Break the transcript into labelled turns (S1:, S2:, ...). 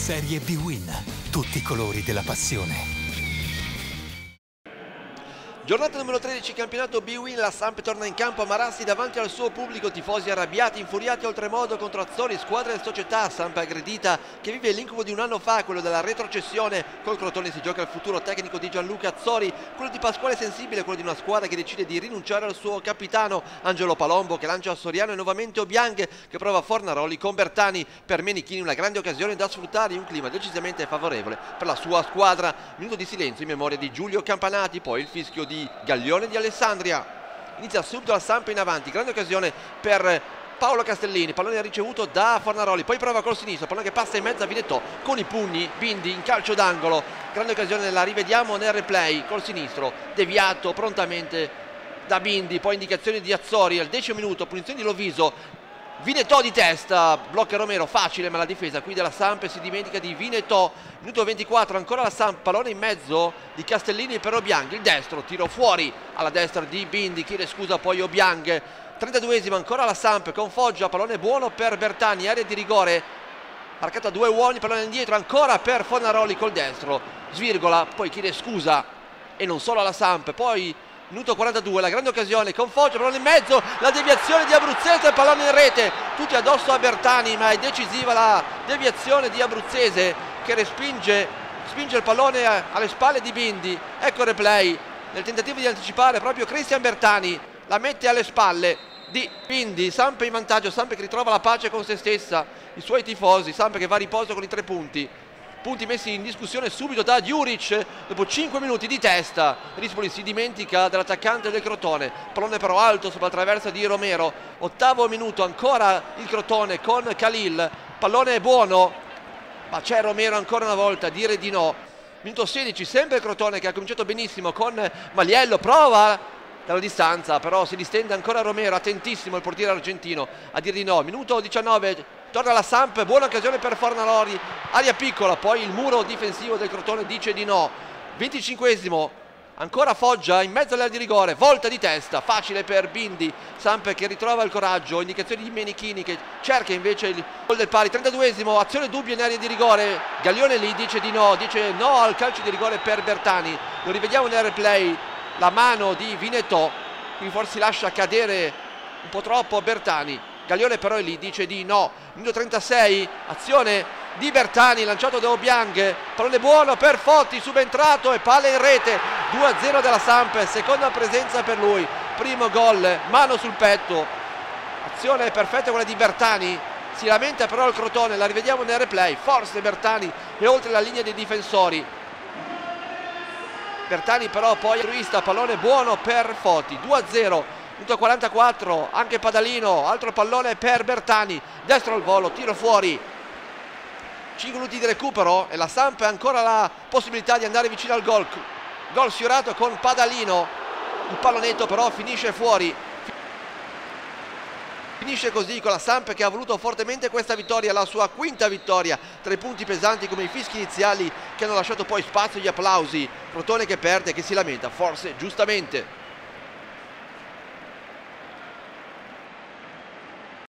S1: Serie B-Win, tutti i colori della passione.
S2: Giornata numero 13, campionato B-Win, la Samp torna in campo a Marassi davanti al suo pubblico, tifosi arrabbiati, infuriati oltremodo contro Azzori, squadra e società. Samp aggredita che vive l'incubo di un anno fa, quello della retrocessione. Col Crotone si gioca il futuro tecnico di Gianluca Azzori, quello di Pasquale Sensibile, quello di una squadra che decide di rinunciare al suo capitano Angelo Palombo, che lancia a Soriano e nuovamente Obiang che prova Fornaroli con Bertani. Per Menichini una grande occasione da sfruttare in un clima decisamente favorevole per la sua squadra. Minuto di silenzio in memoria di Giulio Campanati, poi il fischio di Gaglione di Alessandria. Inizia subito la Samp in avanti, grande occasione per Paolo Castellini, pallone ricevuto da Fornaroli, poi prova col sinistro, pallone che passa in mezzo a Vinetto con i pugni, Bindi in calcio d'angolo, grande occasione, la rivediamo nel replay, col sinistro, deviato prontamente da Bindi, poi indicazioni di Azzori al 10° minuto, punizione di Loviso, Vinetto di testa, blocca Romero, facile, ma la difesa qui della Samp si dimentica di Vinetto. Minuto 24, ancora la Samp, pallone in mezzo di Castellini per Obiang, il destro, tiro fuori alla destra di Bindi, chiede scusa poi Obiang. 32esimo, ancora la Samp con Foggia, pallone buono per Bertani, area di rigore, marcata 2 uomini, pallone indietro, ancora per Fornaroli col destro, svirgola, poi chiede scusa e non solo alla Samp, poi minuto 42, la grande occasione con Foggia, pallone in mezzo, la deviazione di Abruzzese, pallone in rete, tutti addosso a Bertani, ma è decisiva la deviazione di Abruzzese che spinge il pallone alle spalle di Bindi. Ecco il replay, nel tentativo di anticipare proprio Cristian Bertani, la mette alle spalle di Bindi. Samp in vantaggio, Samp che ritrova la pace con se stessa, i suoi tifosi, Samp che va a riposo con i 3 punti. Punti messi in discussione subito da Djuric dopo 5 minuti di testa. Rispoli si dimentica dell'attaccante del Crotone, pallone però alto sopra la traversa di Romero. 8° minuto, ancora il Crotone con Khalil, pallone buono, ma c'è Romero ancora una volta, dire di no. Minuto 16, sempre il Crotone che ha cominciato benissimo con Maliello, prova dalla distanza, però si distende ancora Romero, attentissimo il portiere argentino a dire di no. Minuto 19, torna la Samp, buona occasione per Fornaroli, aria piccola, poi il muro difensivo del Crotone dice di no. 25esimo, ancora Foggia in mezzo all'area di rigore, volta di testa, facile per Bindi. Samp che ritrova il coraggio, indicazioni di Menichini che cerca invece il gol del pari. 32esimo, azione dubbia in area di rigore, Gaglione lì dice di no, dice no al calcio di rigore per Bertani. Lo rivediamo nel replay, la mano di Vinetto, qui forse si lascia cadere un po' troppo Bertani. Gaglione però è lì, dice di no. Minuto 36, azione di Bertani, lanciato da Obiang, pallone buono per Fotti, subentrato e palla in rete. 2-0 della Samp, seconda presenza per lui, primo gol, mano sul petto, azione perfetta quella di Bertani. Si lamenta però il Crotone, la rivediamo nel replay, forse Bertani è oltre la linea dei difensori. Bertani però poi altruista, pallone buono per Fotti. 2-0. Minuto 44, anche Padalino, altro pallone per Bertani, destro al volo, tiro fuori. 5 minuti di recupero e la Samp ha ancora la possibilità di andare vicino al gol. Gol sfiorato con Padalino, il pallonetto però finisce fuori. Finisce così con la Samp che ha voluto fortemente questa vittoria, la sua 5ª vittoria, 3 punti pesanti come i fischi iniziali che hanno lasciato poi spazio agli applausi. Crotone che perde, che si lamenta, forse giustamente.